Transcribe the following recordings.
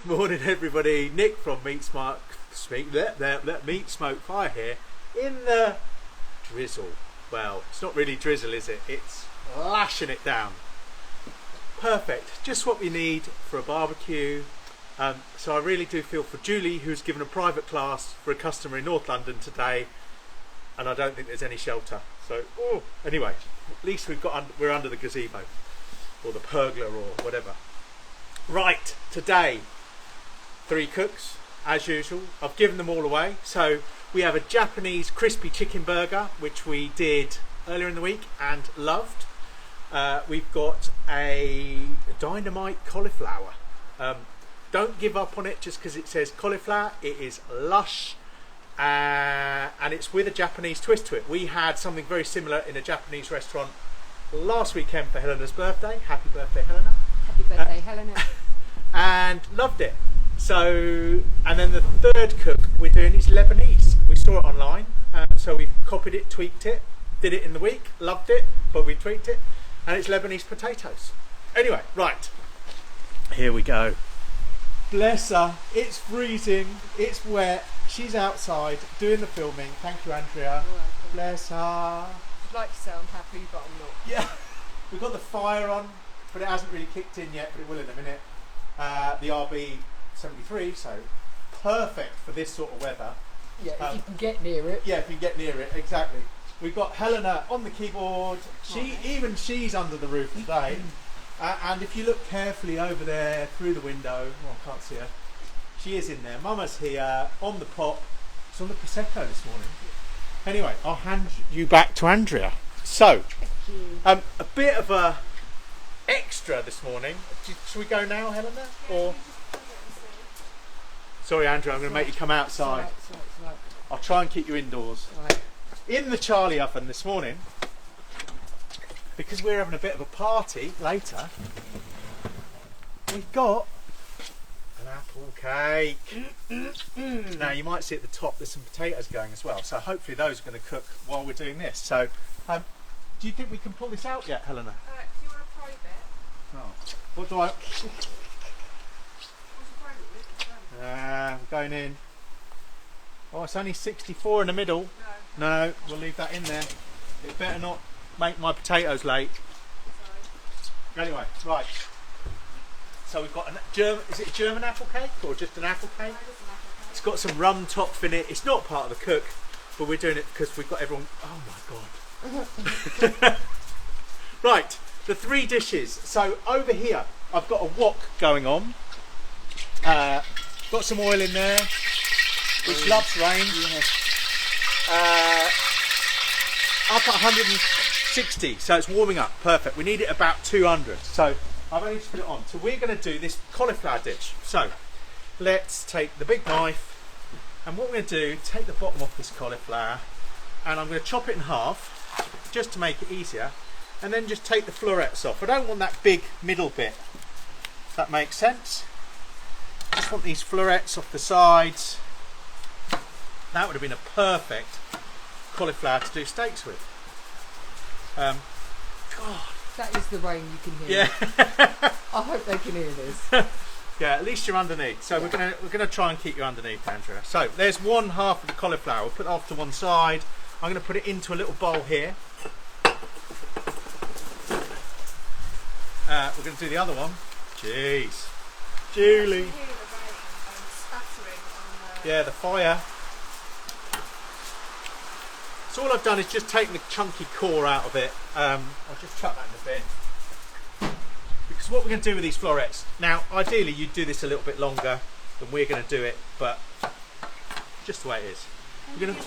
Morning everybody, Nick from Meat Smoke Fire here in the drizzle. Well, it's not really drizzle, is it? It's lashing it down. Perfect, just what we need for a barbecue. So I really do feel for Julie, who's given a private class for a customer in North London today, and I don't think there's any shelter. So anyway, at least we're under the gazebo or the pergola or whatever. Right, today 3 cooks as usual. I've given them all away. So we have a Japanese crispy chicken burger, which we did earlier in the week and loved. We've got a dynamite cauliflower. Don't give up on it just because it says cauliflower. It is lush and it's with a Japanese twist to it. We had something very similar in a Japanese restaurant last weekend for Helena's birthday. Happy birthday, Helena. Happy birthday, Helena. And loved it. So, and then the third cook we're doing is Lebanese. We saw it online, so we copied it, tweaked it, did it in the week, loved it, but we tweaked it, and it's Lebanese potatoes. Anyway, right, here we go. Bless her, it's freezing, it's wet, she's outside doing the filming. Thank you, Andrea. Bless her. I'd like to say I'm happy, but I'm not. Yeah, we've got the fire on, but it hasn't really kicked in yet, but it will in a minute. The RB73, so perfect for this sort of weather. Yeah, if you can get near it. Yeah, if you can get near it, exactly. We've got Helena on the keyboard. Even she's under the roof today. And if you look carefully over there through the window, well, I can't see her. She is in there. Mama's here on the pot. It's on the Prosecco this morning. Anyway, I'll hand you back to Andrea. So, a bit of a extra this morning. Should we go now, Helena? Or sorry, Andrew, I'm going to make you come outside. Right. I'll try and keep you indoors. Right. In the Charlie oven this morning, because we're having a bit of a party later, we've got an apple cake. Now you might see at the top there's some potatoes going as well, so hopefully those are going to cook while we're doing this. So, do you think we can pull this out yet, Helena? Do you want to probe it? Oh. What do I... we're going in. Oh, it's only 64 in the middle. No, we'll leave that in there. It better not make my potatoes late. Sorry. Anyway, right. So we've got is it a German apple cake or just an apple cake? It's got some rum top in it. It's not part of the cook, but we're doing it because we've got everyone... Oh my God. Right, the 3 dishes. So over here, I've got a wok going on. Got some oil in there, which loves rain. Up at 160, so it's warming up. Perfect. We need it about 200. So I've only just put it on. So we're going to do this cauliflower dish. So let's take the big knife, and what we're going to do, take the bottom off this cauliflower, and I'm going to chop it in half, just to make it easier, and then just take the florets off. I don't want that big middle bit. If that makes sense. Just want these florets off the sides. That would have been a perfect cauliflower to do steaks with. God, that is the rain you can hear. Yeah. I hope they can hear this. Yeah, at least you're underneath. So yeah. we're gonna try and keep you underneath, Andrea. So there's one half of the cauliflower. We'll put it off to one side. I'm going to put it into a little bowl here. We're going to do the other one. Jeez, Julie. Yeah, the fire. So all I've done is just taken the chunky core out of it. I'll just chuck that in the bin. Because what we're going to do with these florets, now ideally you'd do this a little bit longer than we're going to do it, but just the way it is. We're going to,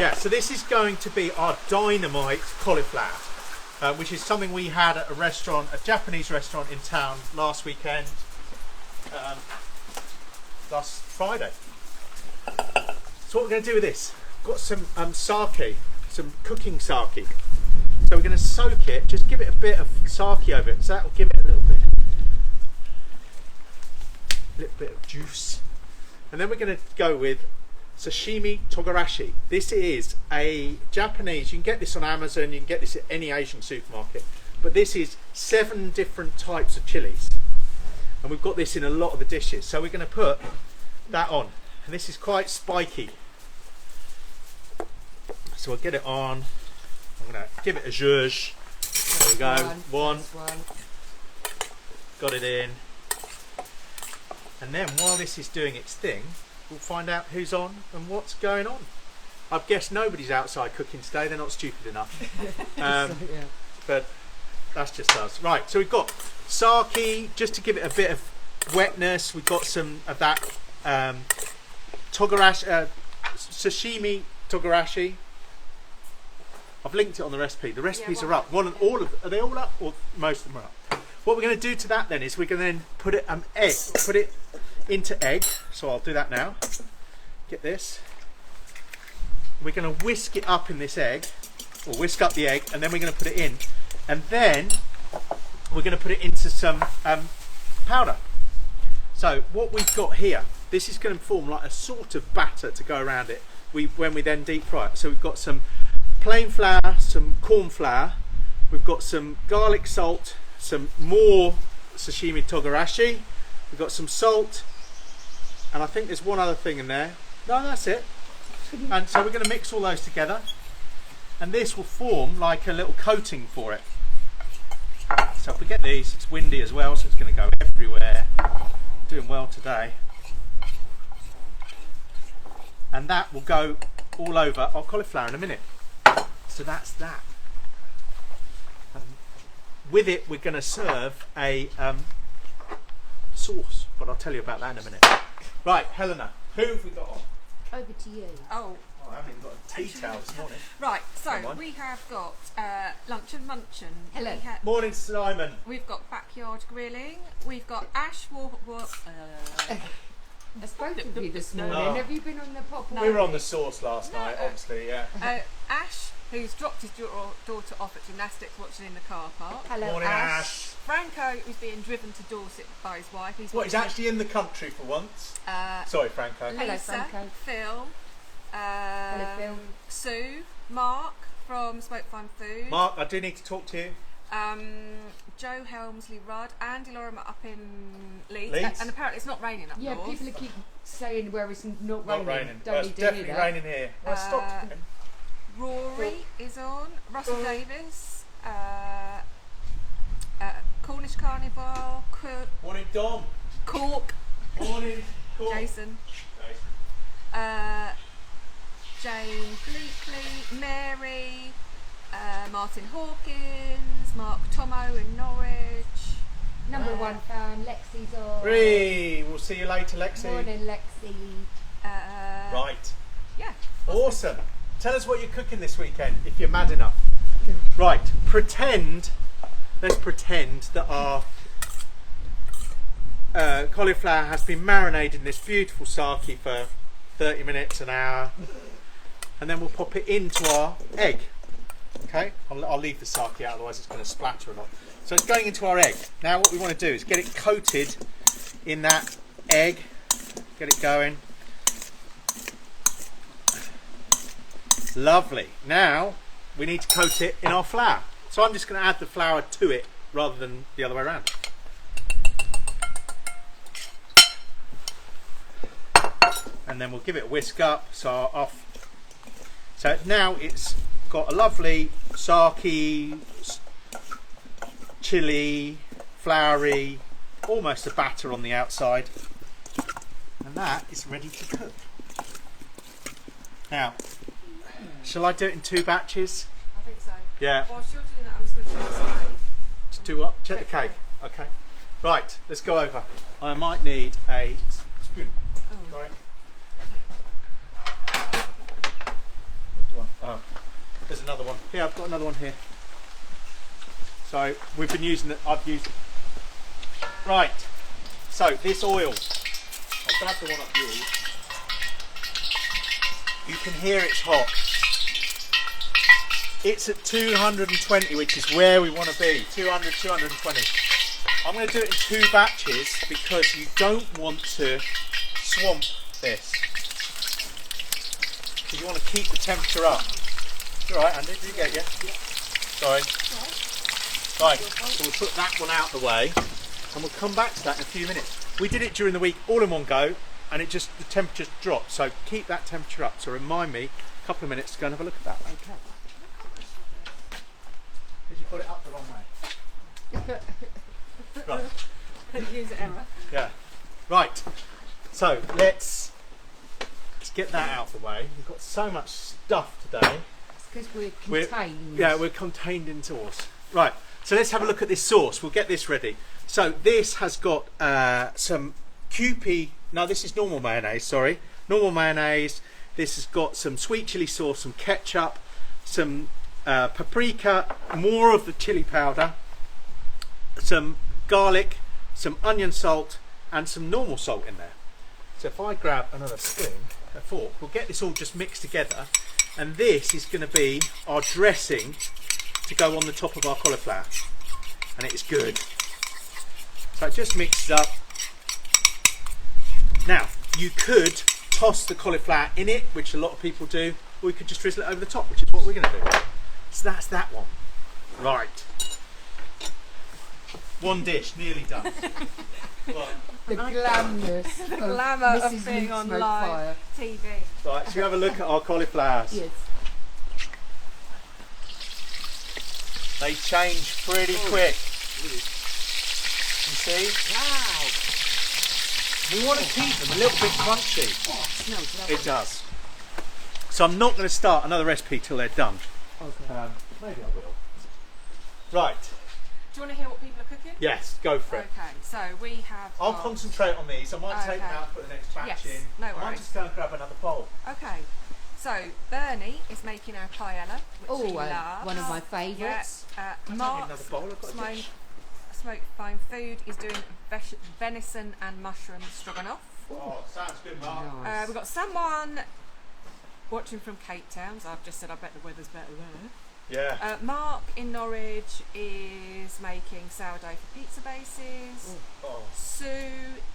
yeah, so this is going to be our dynamite cauliflower, which is something we had at a restaurant, a Japanese restaurant in town last weekend. Last Friday. So what we're going to do with this, got some sake, some cooking sake. So we're going to soak it, just give it a bit of sake over it, so that will give it a little bit of juice. And then we're going to go with sashimi togarashi. This is a Japanese, you can get this on Amazon, you can get this at any Asian supermarket, but this is 7 different types of chilies. And we've got this in a lot of the dishes. So we're going to put that on. And this is quite spiky. So I'll get it on. I'm going to give it a zhuzh. There we go. One. Got it in. And then while this is doing its thing, we'll find out who's on and what's going on. I guess nobody's outside cooking today. They're not stupid enough. But that's just us. Right, so we've got sake, just to give it a bit of wetness. We've got some of that togarashi, sashimi togarashi. I've linked it on the recipe. The recipes are up. Are they all up? Or most of them are up. What we're going to do to that then is we're going to then put it into egg. So I'll do that now. Get this. We're going to whisk it up in this egg, or whisk up the egg, and then we're going to put it in. And then we're going to put it into some powder. So what we've got here, this is going to form like a sort of batter to go around it when we then deep fry it. So we've got some plain flour, some corn flour, we've got some garlic salt, some more sashimi togarashi, we've got some salt, and I think there's one other thing in there. No, that's it. And so we're going to mix all those together, and this will form like a little coating for it. So if we get these, it's windy as well, so it's going to go everywhere. Doing well today. And that will go all over our cauliflower in a minute. So that's that. With it, we're going to serve a sauce, but I'll tell you about that in a minute. Right, Helena, who have we got on? Over to you. Oh, I haven't even got a tea towel this morning. Right, so we have got lunch and munchin. Hello. Morning, Simon. We've got backyard grilling. We've got Ash I spoke to you this morning. No. Have you been on the pop? We were on the sauce last night, obviously, yeah. Ash, who's dropped his daughter off at gymnastics, watching in the car park. Hello, Morning, Ash. Franco is being driven to Dorset by his wife. He's actually in the country for once. Sorry, Franco. Lisa, Hello, Franco. Phil, Hello, Phil. Sue, Mark from Smoke Fun Food. Mark, I do need to talk to you. Joe Helmsley Rudd, Andy Lorimer up in Leeds. Leeds? And apparently it's not raining up north. Yeah, people keep saying where it's not raining. Not raining. Don't Well, it's need to hear definitely that. raining here. Well, stop. Rory is on, Russell Davis, Cornish Carnival, Morning, Dom. Cork, Morning, Cork. Jason, Jane Bleakley, Mary, Martin Hawkins, Mark Tomo in Norwich. Number one fan, Lexi's on. We'll see you later, Lexi. Morning, Lexi. Right. Yeah. Awesome. Tell us what you're cooking this weekend, if you're mad enough. Right. Let's pretend that our cauliflower has been marinated in this beautiful sake for 30 minutes, an hour, and then we'll pop it into our egg. Okay, I'll leave the sake out, otherwise it's going to splatter a lot. So it's going into our egg. Now what we want to do is get it coated in that egg, get it going. Lovely. Now we need to coat it in our flour. So I'm just going to add the flour to it rather than the other way around. And then we'll give it a whisk up. So now it's got a lovely sake, chili, floury, almost a batter on the outside, and that is ready to cook. Now, shall I do it in 2 batches? I think so. Yeah. While you're doing that, I'm just going to check the cake. Just do what? Check the cake. Okay. Right, let's go over. I might need a spoon. Oh. Right. Oh, there's another one. Here, I've got another one here. So we've been using it. I've used it. Right. So this oil. I'll grab the one I've used. You can hear it's hot. It's at 220, which is where we want to be. 200, 220. I'm going to do it in 2 batches because you don't want to swamp this. Because you want to keep the temperature up. It's alright, Andy, did you get you? Sorry. Right, so we'll put that one out the way. and we'll come back to that in a few minutes. We did it during the week all in one go, and the temperature dropped, so keep that temperature up. So remind me a couple of minutes to go and have a look at that. Okay. Did you put it up the wrong way? Right. Use error. Yeah. Right. So let's get that out of the way. We've got so much stuff today. It's because we're contained. We're contained in sauce. Right. So let's have a look at this sauce. We'll get this ready. So this has got some Kewpie. No, this is normal mayonnaise. Sorry, normal mayonnaise. This has got some sweet chili sauce, some ketchup, some paprika, more of the chili powder, some garlic, some onion salt, and some normal salt in there. So if I grab another spoon, a fork, we'll get this all just mixed together, and this is going to be our dressing to go on the top of our cauliflower, and it is good. So it just mixes up. Now you could toss the cauliflower in it, which a lot of people do, or you could just drizzle it over the top, which is what we're going to do. So that's that one. Right. One dish, nearly done. The glamness. The glamour of Mrs. being on Mincemeat live Fire. TV. Right, so you have a look at our cauliflowers. Yes. They change pretty quick. You see? Wow. We want to keep them a little bit crunchy. Oh, it smells lovely. It does. So I'm not going to start another recipe till they're done. Okay. Maybe I will. Right. Do you want to hear what people are cooking? Yes, go for it. Okay, so we have. I'll got- concentrate on these. I might take them Okay. out and put the next batch Yes, in. no I might worries. just go and grab another bowl. Okay, so Bernie is making our paella, which Oh, he loves. one of my favourites. Yeah, I don't need Mark, another bowl. I've got a dish. Smoked Fine Food, is doing venison and mushroom stroganoff. Oh, sounds good, Mark. Nice. We've got someone watching from Cape Town, so I've just said I bet the weather's better there. Yeah. Mark in Norwich is making sourdough for pizza bases. Oh. Sue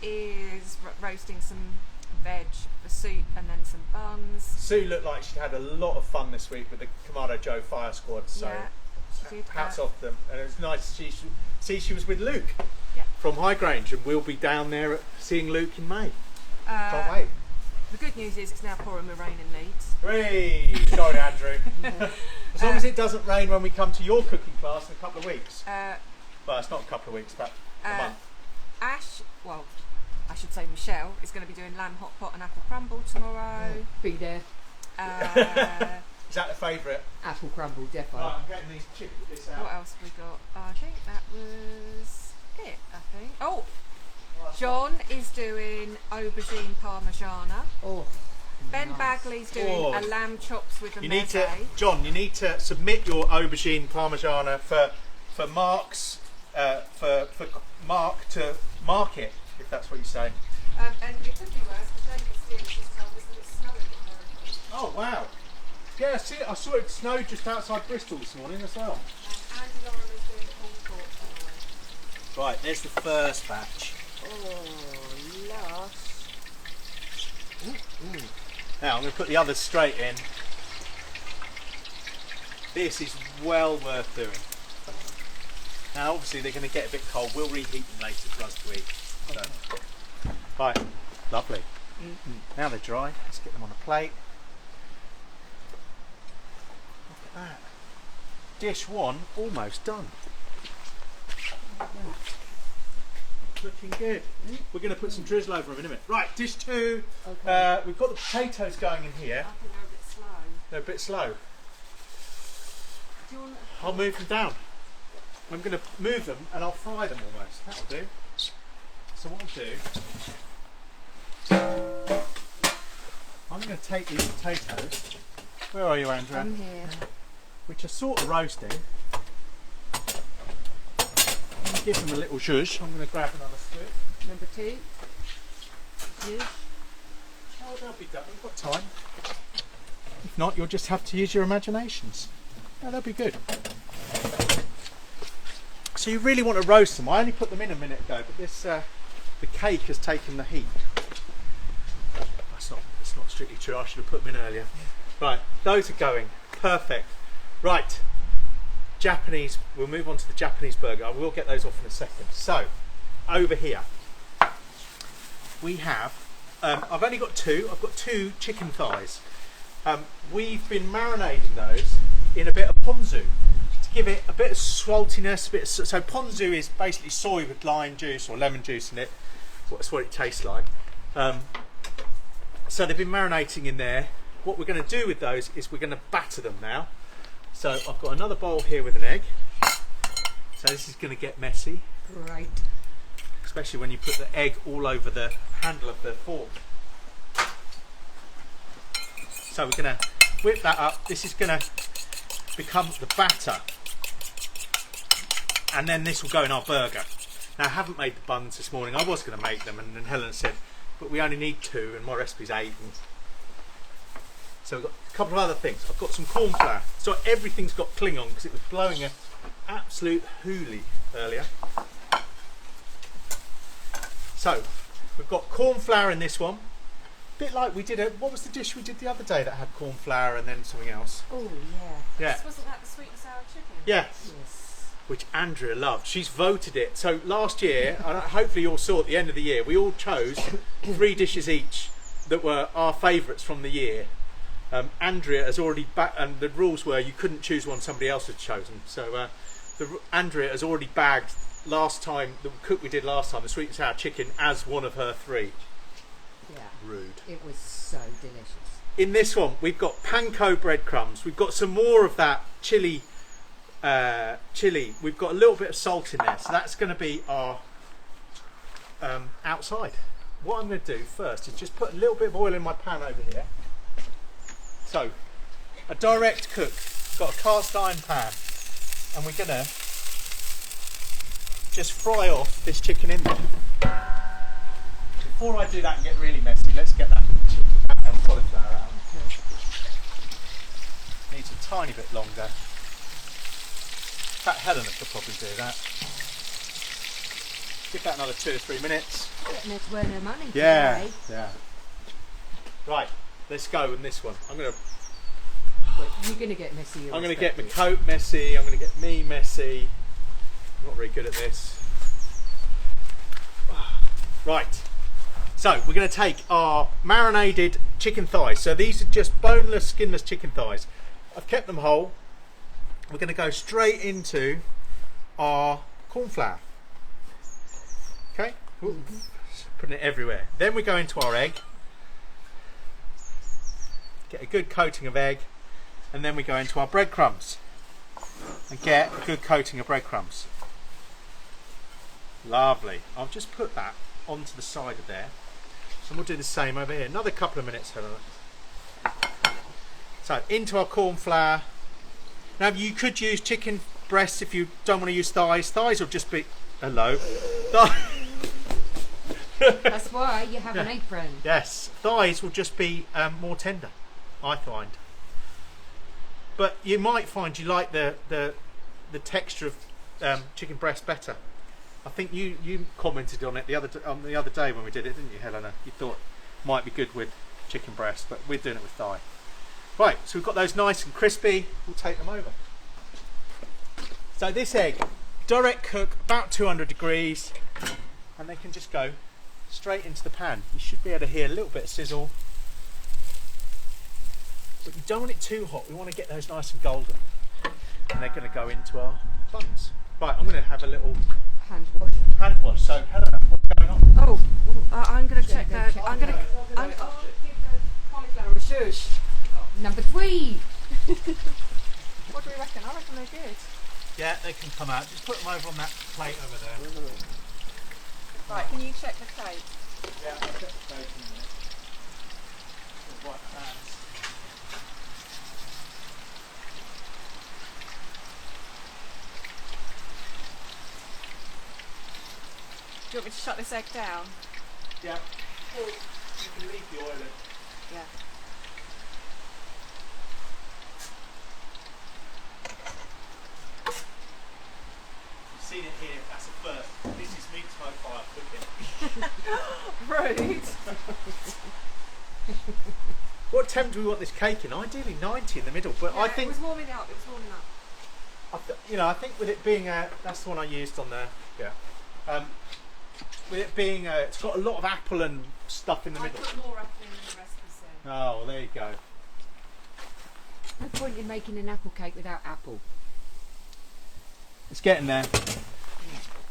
is roasting some veg for soup and then some buns. Sue looked like she'd had a lot of fun this week with the Kamado Joe Fire Squad, so Yeah, she did. hats off them. And it was nice to see she was with Luke Yeah. from Highgrange, and we'll be down there seeing Luke in May. Can't wait. The good news is it's now pouring with rain in Leeds. Hooray! Sorry, Andrew. As long as it doesn't rain when we come to your cooking class in a couple of weeks. Well, it's not a couple of weeks, but a month. Ash, well, I should say Michelle, is going to be doing lamb hot pot and apple crumble tomorrow. Be there. Is that the favourite? Apple crumble, definitely. Right, I'm getting this out. What else have we got? I think that was it, I think. Oh, John is doing aubergine parmigiana. Oh, Ben nice. Bagley's doing a lamb chops with a You need to, meze. John. You need to submit your aubergine parmigiana for Mark's for Mark to mark it, if that's what you say. And it could be worse, because David Steele just told us that it's snowing at Norwich. Oh wow! Yeah, see, I saw it snowed just outside Bristol this morning as well. And Andy Lauren is doing pulled pork tomorrow. Right, there's the first batch. Oh, lush. Now I'm going to put the others straight in. This is well worth doing. Now obviously they're going to get a bit cold. We'll reheat them later for us to eat. So. Right, lovely. Now they're dry. Let's get them on a plate. Look at that. Dish one almost done. Looking good. We're going to put some drizzle over them in a minute. Right, dish two. Okay. We've got the potatoes going in here. I think they're a bit slow. They're a bit slow. Do you want I'll move them down. I'm going to move them and I'll fry them almost. That'll do. So what I'll do, I'm going to take these potatoes. Where are you, Andrea? I'm here. Which are sort of roasting. Give them a little zhuzh. I'm going to grab another spoon. Number 2. Yes. Oh, they'll be done. We've got time. If not, you'll just have to use your imaginations. Oh, they'll be good. So you really want to roast them. I only put them in a minute ago, but this the cake has taken the heat. It's not strictly true. I should have put them in earlier. Right, those are going perfect. Right, Japanese. We'll move on to the Japanese burger. I will get those off in a second. So over here we have, I've only got two. I've got two chicken thighs. We've been marinating those in a bit of ponzu to give it a bit of saltiness. So ponzu is basically soy with lime juice or lemon juice in it. That's what it tastes like. So they've been marinating in there. What we're going to do with those is we're going to batter them now. So I've got another bowl here with an egg. So this is going to get messy. Right. Especially when you put the egg all over the handle of the fork. So we're going to whip that up. This is going to become the batter. And then this will go in our burger. Now I haven't made the buns this morning. I was going to make them and then Helen said, but we only need 2 and my recipe's 8. And so we've got a couple of other things. I've got some corn flour. So everything's got cling on because it was blowing an absolute hoolie earlier. So we've got corn flour in this one. A bit like we did what was the dish we did the other day that had corn flour and then something else? Oh yeah. Yeah. This wasn't that the sweet and sour chicken? Yes. Yes. Which Andrea loved. She's voted it. So last year, and hopefully you all saw at the end of the year, we all chose 3 dishes each that were our favourites from the year. Andrea has already and the rules were you couldn't choose one somebody else had chosen. So Andrea has already bagged last time the cook we did last time, the sweet and sour chicken, as one of her 3. Yeah. Rude. It was so delicious. In this one, we've got panko breadcrumbs. We've got some more of that chili. We've got a little bit of salt in there, so that's going to be our outside. What I'm going to do first is just put a little bit of oil in my pan over here. So, a direct cook, got a cast iron pan, and we're going to just fry off this chicken in there. Before I do that and get really messy, let's get that chicken and cauliflower out. Okay. Needs a tiny bit longer. In fact, Helena could probably do that. Give that another 2 or 3 minutes. Getting her to earn her money Yeah, today. yeah. Right, let's go with this one. I'm Well, you're going to get messy. gonna get my coat messy. I'm gonna get me messy. I'm not very good at this. Right. So we're gonna take our marinated chicken thighs. So these are just boneless, skinless chicken thighs. I've kept them whole. We're going to go straight into our corn flour. Okay, putting it everywhere. Then we go into our egg. Get a good coating of egg, and then we go into our breadcrumbs and get a good coating of breadcrumbs. Lovely. I'll just put that onto the side of there. So we'll do the same over here. Another couple of minutes, Helena. So into our corn flour. Now you could use chicken breasts if you don't want to use thighs. Thighs will just be hello. That's why you have an apron. Yes, thighs will just be more tender, I find. But you might find you like the texture of chicken breast better. I think you commented on it the other day when we did it, didn't you, Helena? You thought it might be good with chicken breast, but we're doing it with thigh. Right, so we've got those nice and crispy. We'll take them over. So this egg, direct cook, about 200 degrees, and they can just go straight into the pan. You should be able to hear a little bit of sizzle. But you don't want it too hot. We want to get those nice and golden. And they're going to go into our buns. Right, I'm going to have a little Hand wash. hand wash. So Helena, what's going on? Oh, I'm going to check that. I'll give the cauliflower a shush. Number 3. What do we reckon? I reckon they're good. Yeah, they can come out. Just put them over on that plate over there. Right, can you check the plate? Yeah, I'll check the plate in a minute. With white hands. Do you want me to shut this egg down? Yeah. Or you can leave the oil in. Yeah. You've seen it here, that's a first. This is meat smoke fire cooking. Rude. What temp do we want this cake in? Ideally 90 in the middle, but Yeah, I think it was warming up. It was warming up. I think with it being that's the one I used on there. Yeah. with it being it's got a lot of apple and stuff in the I middle. put more apple in than the rest of the Oh, well, there you go. No point in making an apple cake without apple. It's getting there.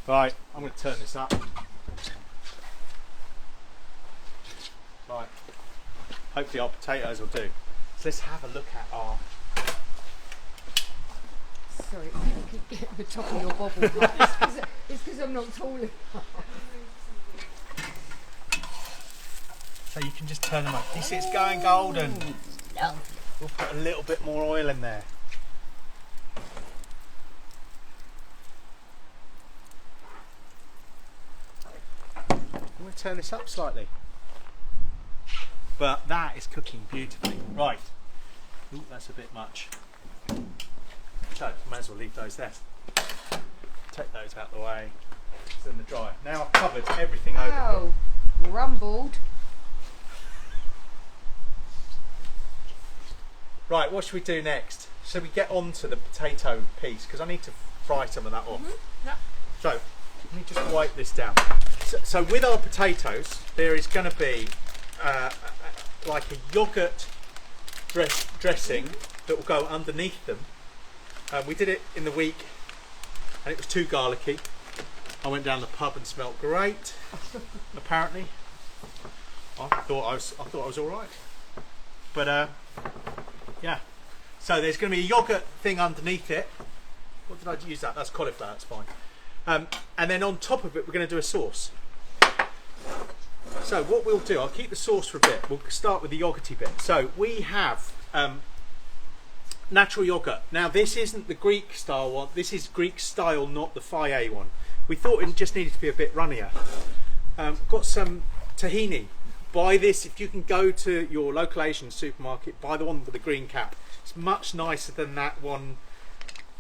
Right, I'm going to turn this up. Right, hopefully our potatoes will do. So let's have a look at our. Sorry, you keep getting the top of your bobble. Right? It's because I'm not tall enough. So you can just turn them up. You see it's going golden. We'll put a little bit more oil in there. I'm going to turn this up slightly. But that is cooking beautifully. Right. Ooh, that's a bit much. So, might as well leave those there. Take those out of the way. It's in the dryer. Now I've covered everything over here. Oh, rumbled. Right, what should we do next? Shall we get on to the potato piece? Because I need to fry some of that off. Yeah. So, let me just wipe this down. So with our potatoes, there is going to be like a yoghurt dressing that will go underneath them. We did it in the week and it was too garlicky. I went down the pub and smelled great. Apparently, I thought I was all right. But yeah. So there's going to be a yoghurt thing underneath it. What did I use that? That's cauliflower. That's fine. And then on top of it, we're going to do a sauce. So what we'll do, I'll keep the sauce for a bit. We'll start with the yogurty bit. So we have natural yogurt. Now this isn't the Greek style one. This is Greek style, not the Faye one. We thought it just needed to be a bit runnier. Got some tahini. Buy this if you can go to your local Asian supermarket. Buy the one with the green cap. It's much nicer than that one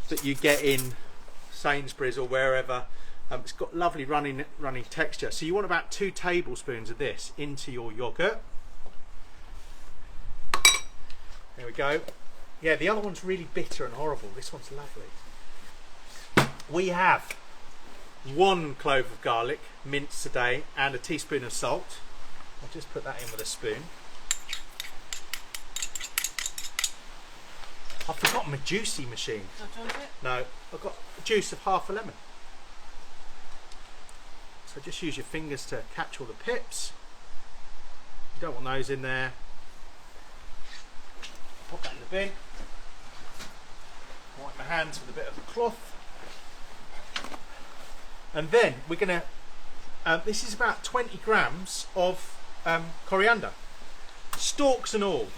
that you get in Sainsbury's or wherever. It's got lovely running texture. So you want about 2 tablespoons of this into your yogurt. There we go. Yeah, the other one's really bitter and horrible. This one's lovely. We have 1 clove of garlic minced today and a teaspoon of salt. I'll just put that in with a spoon. I've forgotten my juicy machine. No, I've got the juice of half a lemon. So just use your fingers to catch all the pips. You don't want those in there. Pop that in the bin. Wipe my hands with a bit of a cloth. And then we're going to, this is about 20 grams of coriander. Stalks and all.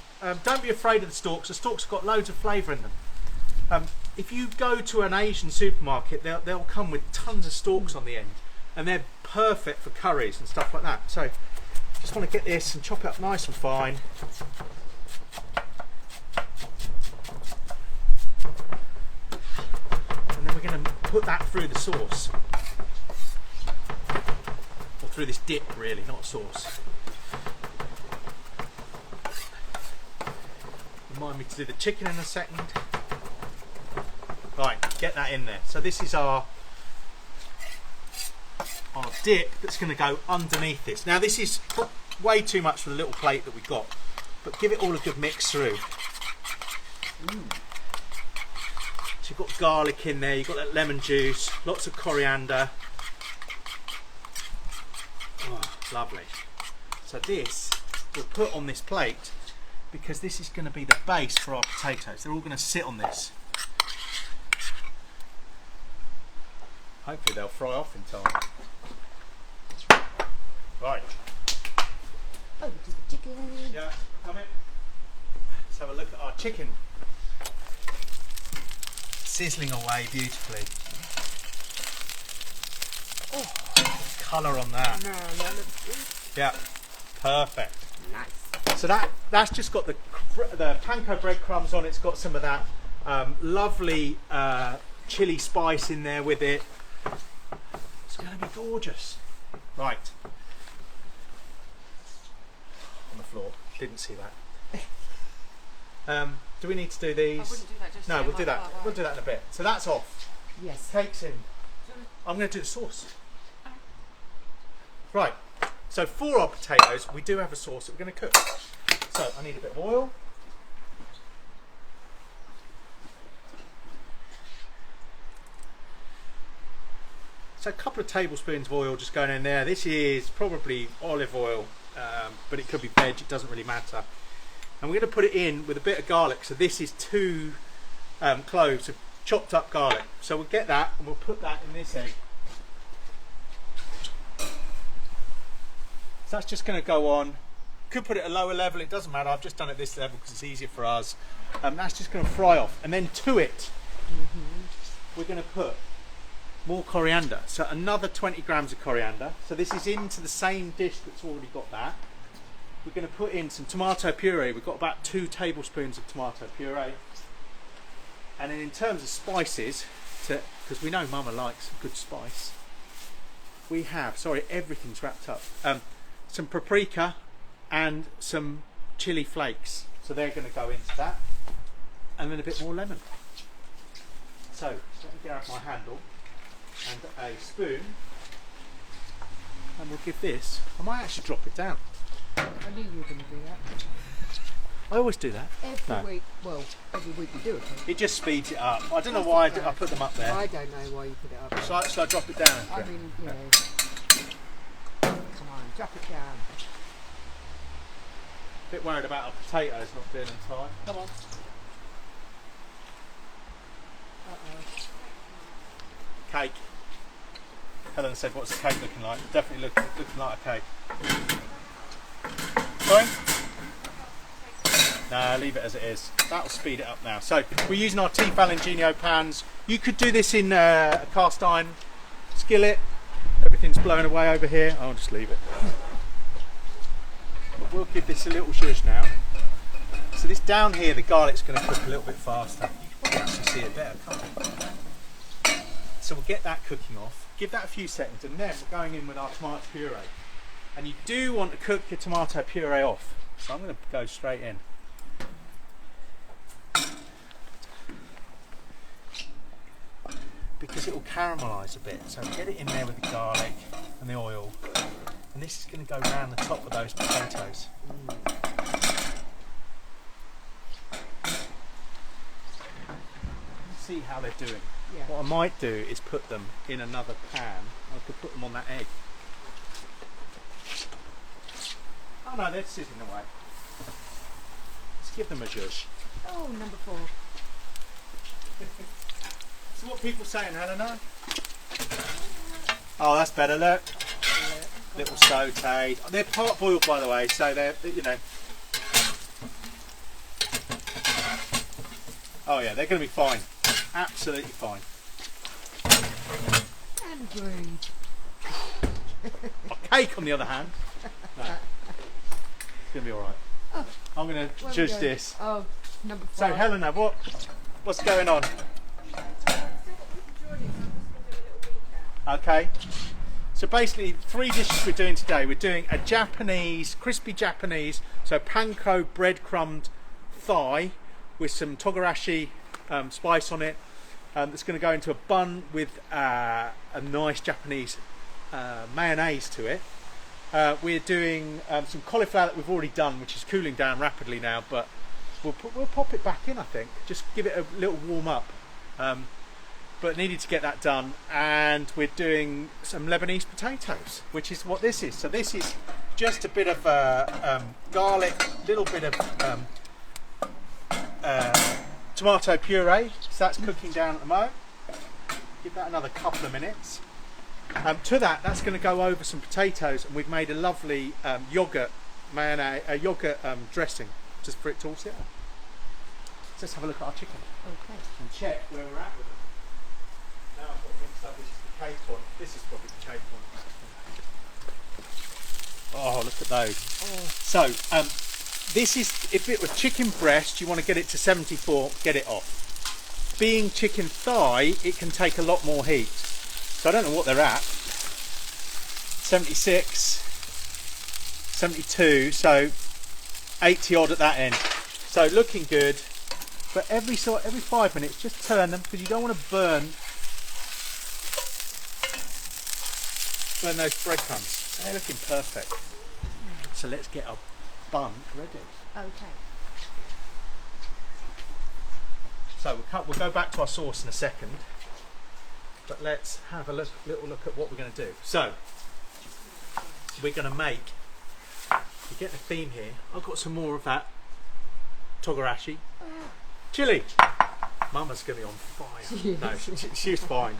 Don't be afraid of the stalks. The stalks have got loads of flavour in them. If you go to an Asian supermarket, they'll come with tons of stalks on the end. And they're perfect for curries and stuff like that. So just want to get this and chop it up nice and fine. And then we're going to put that through the sauce. Or through this dip really, not sauce. Remind me to do the chicken in a second. Right, get that in there. So this is our dip that's going to go underneath this. Now this is way too much for the little plate that we got, but give it all a good mix through. So you've got garlic in there, you've got that lemon juice, lots of coriander. Oh, lovely. So this we'll put on this plate because this is going to be the base for our potatoes. They're all going to sit on this. Hopefully they'll fry off in time. Right. Over to the chicken. Yeah, come in. Let's have a look at our chicken. Sizzling away beautifully. Oh, colour on that. No, that looks good. Yeah, perfect. Nice. So that's just got the panko breadcrumbs on. It's got some of that lovely chili spice in there with it. It's going to be gorgeous. Right. On the floor. Didn't see that. Do we need to do these? I wouldn't do that just No, yet, we'll do like that. We'll do that in a bit. So that's off. Yes. Cakes in. I'm going to do the sauce. Right, so for our potatoes, we do have a sauce that we're going to cook. So I need a bit of oil. So a couple of tablespoons of oil just going in there. This is probably olive oil, but it could be veg, it doesn't really matter. And we're going to put it in with a bit of garlic. So this is 2 cloves of chopped up garlic. So we'll get that and we'll put that in this egg. So that's just going to go on. Could put it at a lower level, it doesn't matter. I've just done it at this level because it's easier for us. That's just going to fry off. And then to it, we're going to put more coriander. So another 20 grams of coriander. So this is into the same dish that's already got that. We're going to put in some tomato puree. We've got about 2 tablespoons of tomato puree. And then in terms of spices, because we know Mama likes a good spice, we have, sorry, everything's wrapped up, some paprika and some chili flakes. So they're going to go into that. And then a bit more lemon. So let me get out my handle and a spoon, and we'll give this, I might actually drop it down. I knew you were going to do that. I always do that. Every week, well, every week you do it. It just speeds it up. I don't know why I put them up there. I don't know why you put it up. Shall I drop it down? I mean, yeah. Come on, drop it down. A bit worried about our potatoes not being in time. Come on. Cake. Helen said, what's the cake looking like? Definitely looking like a cake. Sorry? No, leave it as it is. That'll speed it up now. So we're using our Tefal Ingenio pans. You could do this in a cast iron skillet. Everything's blown away over here. I'll just leave it. But we'll give this a little zhuzh now. So this down here, the garlic's going to cook a little bit faster. You can actually see it better, can't you? So we'll get that cooking off. Give that a few seconds, and then we're going in with our tomato puree. And you do want to cook your tomato puree off. So I'm going to go straight in. Because it will caramelise a bit. So get it in there with the garlic and the oil. And this is going to go around the top of those potatoes. See how they're doing. Yeah. What I might do is put them in another pan. I could put them on that egg. Oh no, they're sizzling away. Let's give them a zhuzh. Oh, number 4. So what people saying, Helena? Oh, that's better, look. Little sautéed. They're part boiled, by the way, so they're, you know. Oh yeah, they're going to be fine. Absolutely fine. And green. A cake, on the other hand, no. It's going to be alright. Oh, I'm going to judge this. Oh, number 5. So Helena, what's going on? Okay. So basically 3 dishes we're doing today. We're doing a Japanese, crispy Japanese, so panko breadcrumbed thigh with some togarashi spice on it. That's going to go into a bun with a nice Japanese mayonnaise to it. We're doing some cauliflower that we've already done, which is cooling down rapidly now, but we'll pop it back in, I think. Just give it a little warm up. But needed to get that done, and we're doing some Lebanese potatoes, which is what this is. So this is just a bit of garlic, little bit of tomato puree. So that's cooking down at the moment. Give that another couple of minutes. To that's going to go over some potatoes, and we've made a lovely yogurt mayonnaise, yogurt dressing, just for it to all sit on. So let's have a look at our chicken. Okay. And check where we're at with them. Now I've got mixed up, this is the cake one. This is probably the cake one. Oh, look at those. Oh. So, this is, if it was chicken breast, you want to get it to 74, get it off. Being chicken thigh, it can take a lot more heat. So I don't know what they're at. 76, 72, so 80 odd at that end. So looking good. But every 5 minutes, just turn them, because you don't want to burn those breadcrumbs. They're looking perfect. So let's get our bun ready. Okay. So we'll go back to our sauce in a second, but let's have a little look at what we're going to do. So we're going to make, you get the theme here, I've got some more of that togarashi chili. Mama's going to be on fire. No, she's fine.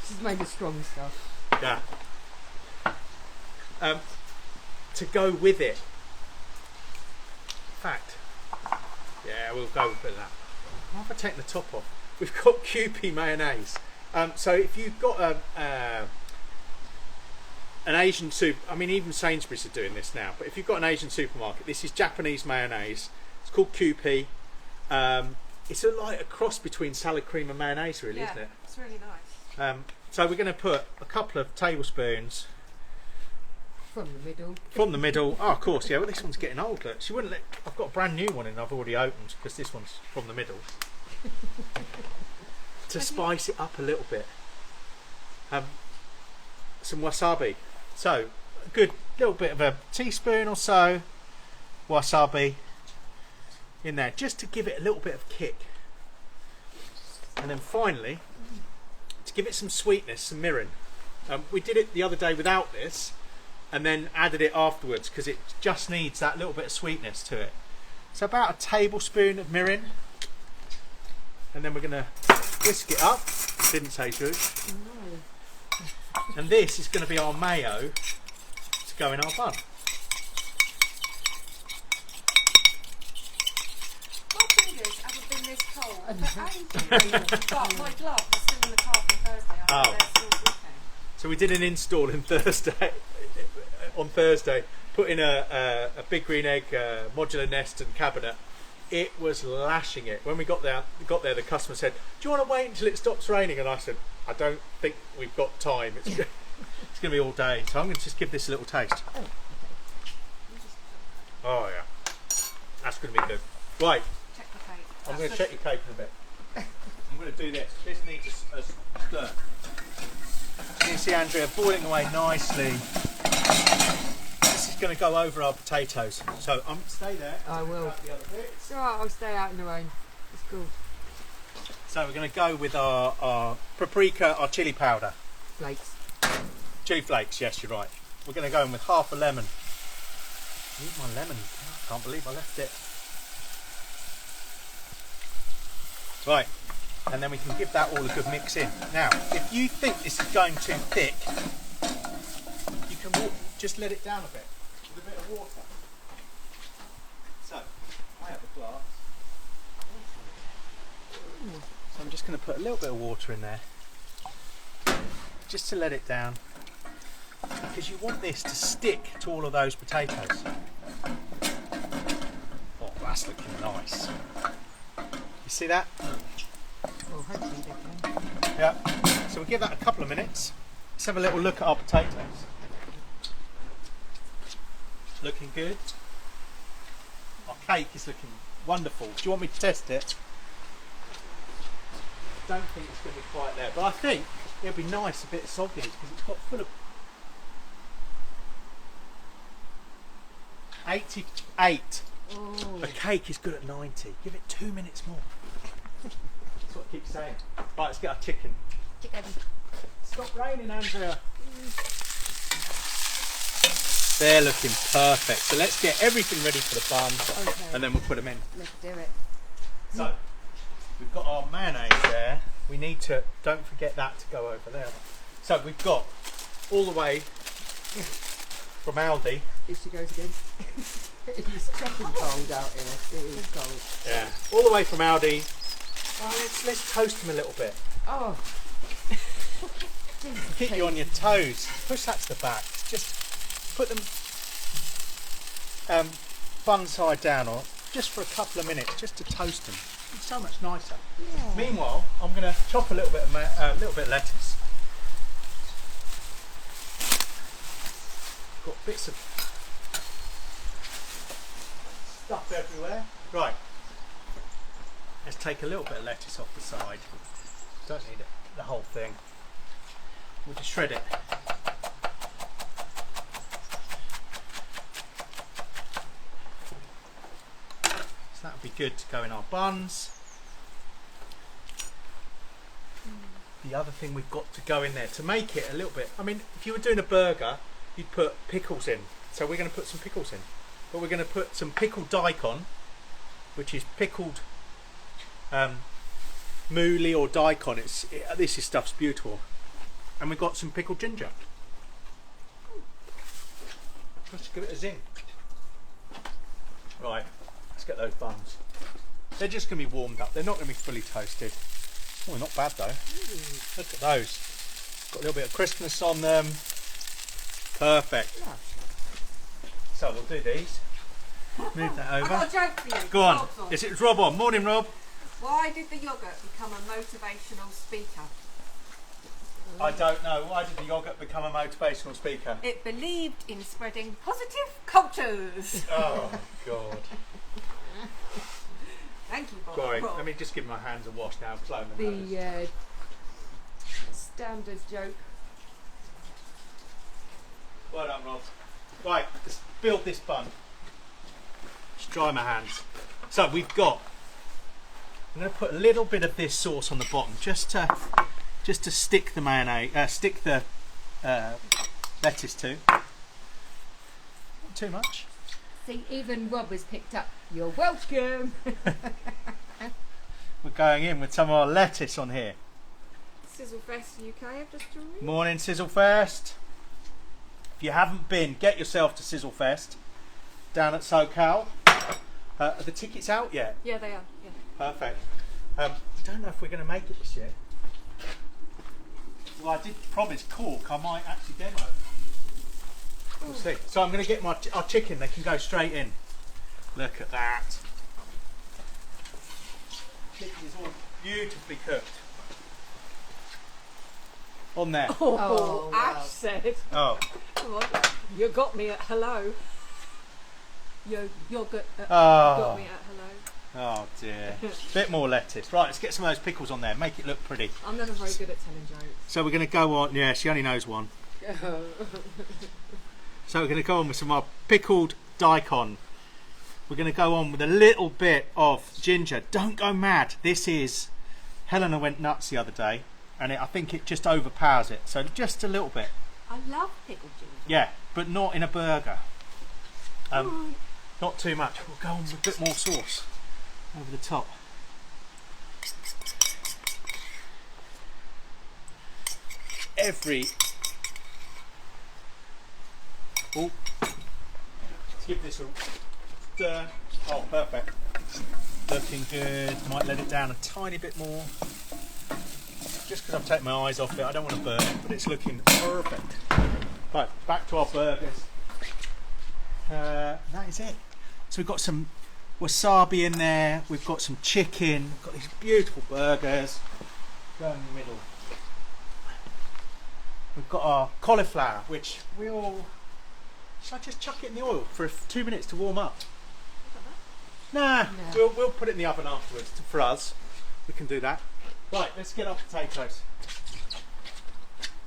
She's made of strong stuff. Yeah. To go with it. In fact, yeah, we'll go with a bit of that. Why have I taken the top off? We've got Kewpie mayonnaise. So if you've got an Asian soup, I mean even Sainsbury's are doing this now, but if you've got an Asian supermarket, this is Japanese mayonnaise. It's called Kewpie. It's like a cross between salad cream and mayonnaise really, isn't it? It's really nice. So we're going to put a couple of tablespoons From the middle. from the middle. Oh, of course, yeah. Well, this one's getting old. Look, she wouldn't let. I've got a brand new one, and I've already opened because this one's from the middle. To spice it up a little bit, some wasabi. So a good little bit of a teaspoon or so wasabi in there, just to give it a little bit of kick. And then finally, to give it some sweetness, some mirin. We did it the other day without this, and then added it afterwards because it just needs that little bit of sweetness to it. So about a tablespoon of mirin, and then we're going to whisk it up. Didn't say to. And this is going to be our mayo to go in our bun. My fingers haven't been this cold for ages. But my glove was still in the car from Thursday. Oh. Still working. So we did an install on Thursday, put in a big green egg modular nest and cabinet. It was lashing it. When we got there, the customer said, "Do you want to wait until it stops raining?" And I said, "I don't think we've got time. It's going to be all day." So I'm going to just give this a little taste. Oh yeah, that's going to be good. Right, Check the cake. I'm going to check your cake in a bit. I'm going to do this. This needs a stir. You can see Andrea boiling away nicely. This is going to go over our potatoes. So I'm stay there. I will. Grab the other bits. It's alright, I'll stay out in the rain. It's cool. So we're going to go with our paprika, our chili powder. Flakes. Chili flakes, yes, you're right. We're going to go in with half a lemon. Need my lemon. I can't believe I left it. Right, and then we can give that all a good mix in. Now, if you think this is going too thick, you can just let it down a bit with a bit of water. So, I have a glass. So I'm just going to put a little bit of water in there, just to let it down, because you want this to stick to all of those potatoes. Oh, that's looking nice. You see that? Well, hopefully they can. Yeah. So we'll give that a couple of minutes. Let's have a little look at our potatoes. Looking good. Our cake is looking wonderful. Do you want me to test it? Don't think it's going to be quite there, but I think it'll be nice, a bit soggy, because it's got full of 88. Oh. A cake is good at 90. Give it 2 minutes more. That's what I keep saying. Right, let's get our chicken. Chicken. Stop raining, Andrea. They're looking perfect. So let's get everything ready for the bun, Okay. and then we'll put them in. Let's do it. So we've got our mayonnaise there. We need to, don't forget that to go over there. So we've got all the way from Aldi. Here she goes again. It is chucking cold out here. It is cold. Yeah. All the way from Aldi. Oh, let's toast them a little bit. Oh. Keep you on your toes. Push that to the back. Just put them bun side down, or just for a couple of minutes, just to toast them. It's so much nicer. Yeah. Meanwhile, I'm going to chop a little bit of lettuce. Got bits of stuff everywhere. Right. Let's take a little bit of lettuce off the side. Don't need it, the whole thing. We'll just shred it. good to go in our buns. The other thing we've got to go in there to make it a little bit, I mean, if you were doing a burger, you'd put pickles in. So we're going to put some pickles in. But we're going to put some pickled daikon, which is pickled mooli or daikon. This stuff's beautiful. And we've got some pickled ginger. Let's give it a zing. Right, let's get those buns. They're just going to be warmed up. They're not going to be fully toasted. Oh, not bad though. Look at those. Got a little bit of crispness on them. Perfect. Yeah. So we'll do these. Move that I've over. got a joke for you. Go on. Rob's on. Is it Rob on? Morning, Rob. Why did the yoghurt become a motivational speaker? I don't know. Why did the yoghurt become a motivational speaker? It believed in spreading positive cultures. Oh, God. Thank you, Bob. Sorry, Rob. let me just give my hands a wash now. Blown the nose. The standard joke. Well done, Rob. Right, let's build this bun. Just dry my hands. So we've got. I'm going to put a little bit of this sauce on the bottom, just to stick the mayonnaise, stick the lettuce to. Not too much. See, even Rob has picked up. You're welcome. We're going in with some of our lettuce on here. Sizzlefest UK have just joined. Morning, Sizzlefest. If you haven't been, get yourself to Sizzlefest down at SoCal. Are the tickets out yet? Yeah, they are. Yeah. Perfect. I don't know if we're going to make it this year. Well, I did promise Cork I might actually demo. We'll see. So I'm going to get our chicken. They can go straight in. Look at that. Chicken is all beautifully cooked. On there. Oh, wow. Ash said. Oh. Come on. You got me at hello. Yogurt got Oh. me at hello. Oh dear. Bit more lettuce. Right, let's get some of those pickles on there. Make it look pretty. I'm never very good at telling jokes. So we're going to go on. Yeah, she only knows one. So we're going to go on with some of our pickled daikon. We're going to go on with a little bit of ginger. Don't go mad. This is... Helena went nuts the other day, and I think it just overpowers it. So just a little bit. I love pickled ginger. Yeah, but not in a burger. Not too much. We'll go on with a bit more sauce over the top. Oh, let's give this a stir. Oh, perfect. Looking good. Might let it down a tiny bit more. Just because I've taken my eyes off it, I don't want to burn it, but it's looking perfect. Right, back to our burgers. That is it. So we've got some wasabi in there. We've got some chicken. We've got these beautiful burgers. Go in the middle. We've got our cauliflower, which we'll... Should I just chuck it in the oil for 2 minutes to warm up? Nah, No. we'll put it in the oven afterwards. For us, we can do that. Right, let's get our potatoes.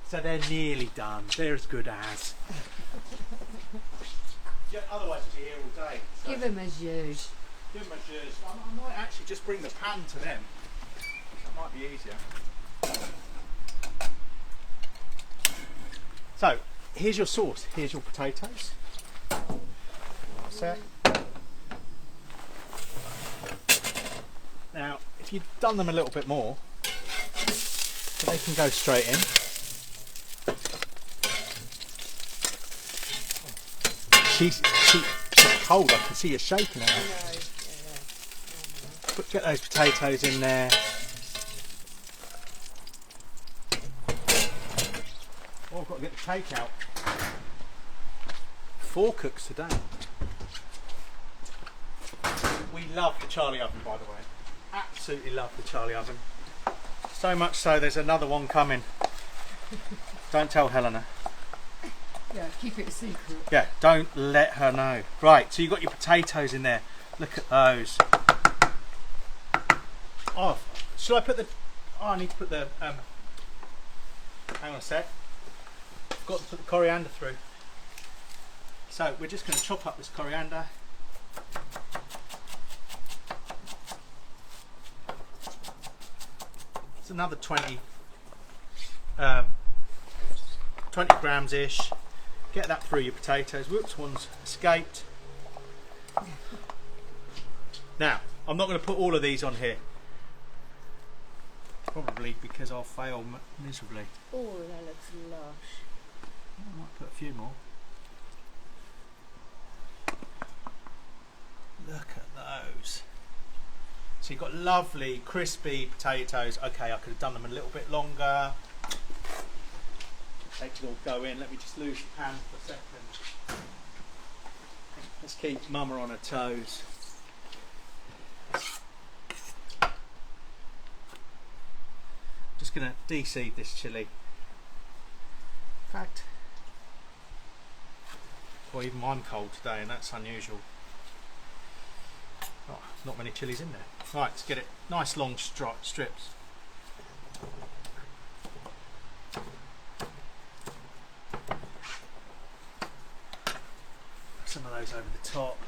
So they're nearly done. They're as good as. Yeah, otherwise you're here all day. So Give him a zhuzh. give them a zhuzh. I might actually just bring the pan to them. That might be easier. So, here's your sauce. Here's your potatoes. Set. Now, if you'd done them a little bit more, so they can go straight in. She's cold. I can see you shaking her. Get those potatoes in there. Oh, I've got to get the takeout. 4 cooks today. We love the Charlie oven, by the way. Absolutely love the Charlie oven. So much so, there's another one coming. Don't tell Helena. Yeah, keep it a secret. Yeah, don't let her know. Right, so you've got your potatoes in there. Look at those. Oh, should I put the... Oh, I need to put the... hang on a sec. I've got to put the coriander through. So we're just going to chop up this coriander. It's another 20 grams ish. Get that through your potatoes. Whoops, one's escaped. Now, I'm not going to put all of these on here. Probably because I'll fail miserably. Oh, that looks lush. I might put a few more. Look at those. So you've got lovely crispy potatoes. Okay, I could have done them a little bit longer. They could all go in. Let me just lose the pan for a second. Let's keep Mama on her toes. Just going to de-seed this chilli. In fact, well, even I'm cold today, and that's unusual. Oh, not many chilies in there. Right, let's get it nice long strips. Some of those over the top.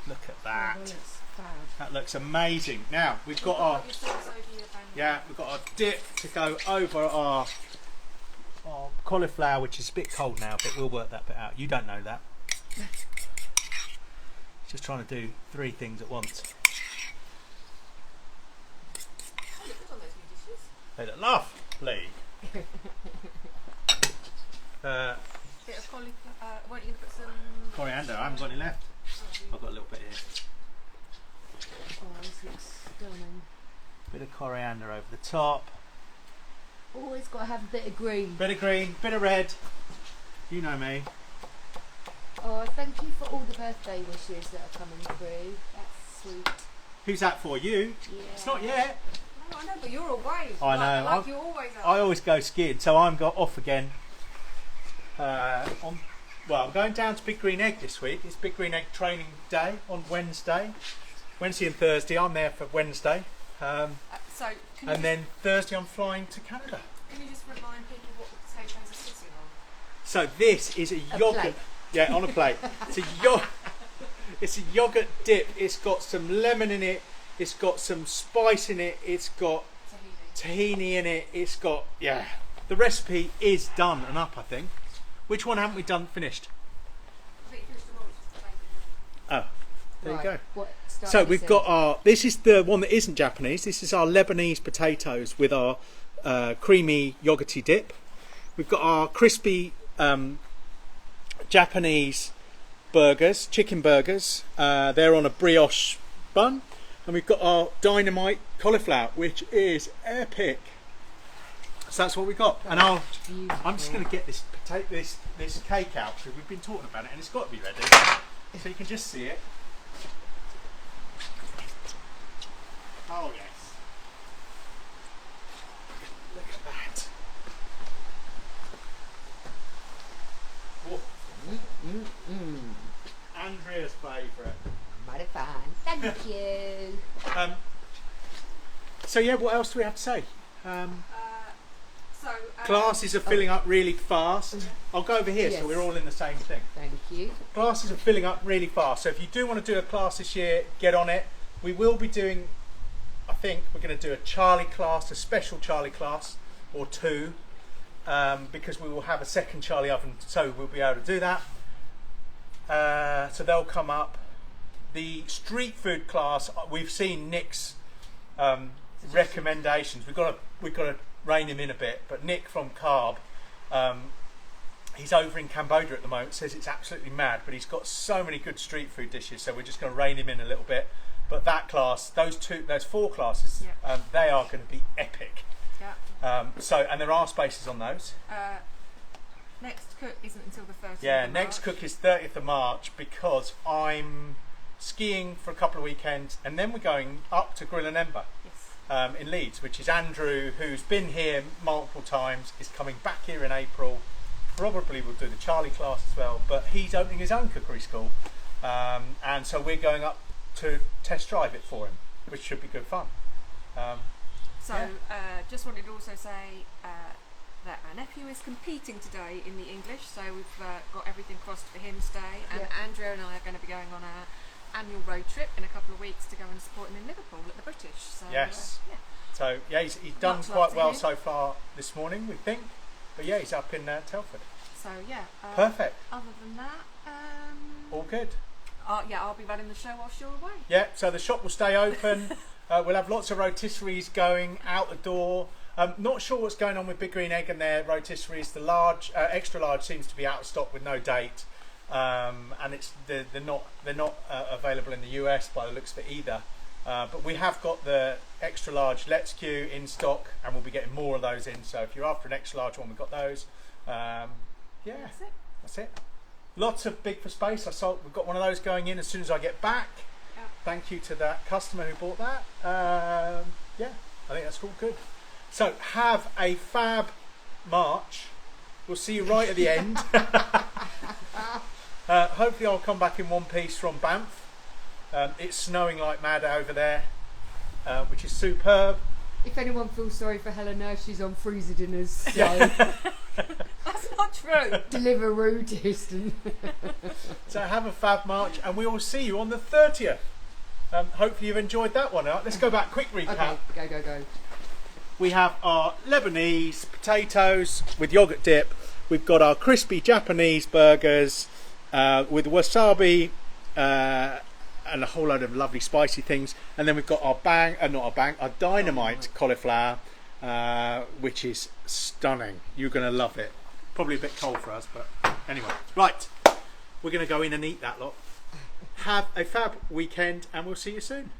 Look at that. Oh, that looks fab. That looks amazing. Now we've got our we've got our dip to go over our cauliflower, which is a bit cold now, but we'll work that bit out. You don't know that. Just trying to do 3 things at once. They look lovely. Bit of cauliflower. Won't you put some Coriander. I haven't got any left. I've got a little bit here. Oh, this looks stunning. Bit of coriander over the top. Always got to have a bit of green. Bit of green, bit of red. You know me. Oh, thank you for all the birthday wishes that are coming through. That's sweet. Who's that for? You? Yeah. It's not yet. No, I know, but you're always. I know. Like you always are. I always go skiing, so I'm got off again. I'm going down to Big Green Egg this week. It's Big Green Egg training day on Wednesday. Wednesday and Thursday. I'm there for Wednesday. So, Then Thursday I'm flying to Canada. Can you just remind people what the potatoes are sitting on? So this is a yogurt. Plate. Yeah, on a plate. It's a yogurt dip. It's got some lemon in it. It's got some spice in it. It's got tahini in it. It's got, yeah. The recipe is done and up, I think. Which one haven't we done finished? I think you finished them all. Oh, there you go. What start So you we've said? got our, this is the one that isn't Japanese. This is our Lebanese potatoes with our creamy yogurty dip. We've got our crispy Japanese burgers, chicken burgers. They're on a brioche bun. And we've got our dynamite cauliflower, which is epic. So that's what we've got. And I'm just going to get this cake out because we've been talking about it and it's got to be ready. So you can just see it. Oh yes. Look at that. Oh. Andrea's favourite. Mighty fine. Thank you. So yeah, what else do we have to say? So, Classes are filling up really fast. I'll go over here Yes. so we're all in the same thing. Thank you. Classes are filling up really fast. So if you do want to do a class this year, get on it. We will be doing, I think we're going to do a Charlie class, a special Charlie class or 2, because we will have a second Charlie oven, so we'll be able to do that. So they'll come up. The street food class, we've seen Nick's recommendations. We've got to rein him in a bit, but Nick from Carb, he's over in Cambodia at the moment, says it's absolutely mad, but he's got so many good street food dishes, so we're just going to rein him in a little bit. But that class, those 4 classes, Yeah. they are going to be epic. yeah. And there are spaces on those. Next cook isn't until the 30th. Yeah, of next March. cook is 30th of March because I'm skiing for a couple of weekends, and then we're going up to Grill and Ember. Yes. In Leeds, which is Andrew, who's been here multiple times, is coming back here in April. Probably will do the Charlie class as well, but he's opening his own cookery school, and so we're going up to test drive it for him, which should be good fun. Just wanted to also say that our nephew is competing today in the English, so we've got everything crossed for him today, and Yeah. Andrew and I are going to be going on our annual road trip in a couple of weeks to go and support him in Liverpool at the British. So, Yes. yeah. So yeah, he's done Much love quite to well him. so far this morning, we think. But yeah, he's up in Telford. So yeah. Perfect. Other than that, All good. yeah, I'll be running the show whilst you're away. Yeah, so the shop will stay open. We'll have lots of rotisseries going out the door. Not sure what's going on with Big Green Egg and their rotisseries. The large, extra large, seems to be out of stock with no date, and they're not available in the US by the looks of it either. But we have got the extra large Let's Queue in stock, and we'll be getting more of those in. So if you're after an extra large one, we've got those. Yeah, that's it. Lots of Big for Space. We've got one of those going in as soon as I get back. Yeah. Thank you to that customer who bought that. Yeah, I think that's all good. So have a fab March. We'll see you right at the end. Hopefully I'll come back in one piece from Banff. It's snowing like mad over there, which is superb. If anyone feels sorry for Helena, she's on freezer dinners, so That's not true. Deliveroo distant. So have a fab March, and we will see you on the 30th. Hopefully you've enjoyed that one. Let's go back, quick recap. Okay, go. We have our Lebanese potatoes with yogurt dip. We've got our crispy Japanese burgers with wasabi and a whole load of lovely spicy things. And then we've got our our dynamite cauliflower, which is stunning. You're going to love it. Probably a bit cold for us, but anyway. Right, we're going to go in and eat that lot. Have a fab weekend, and we'll see you soon.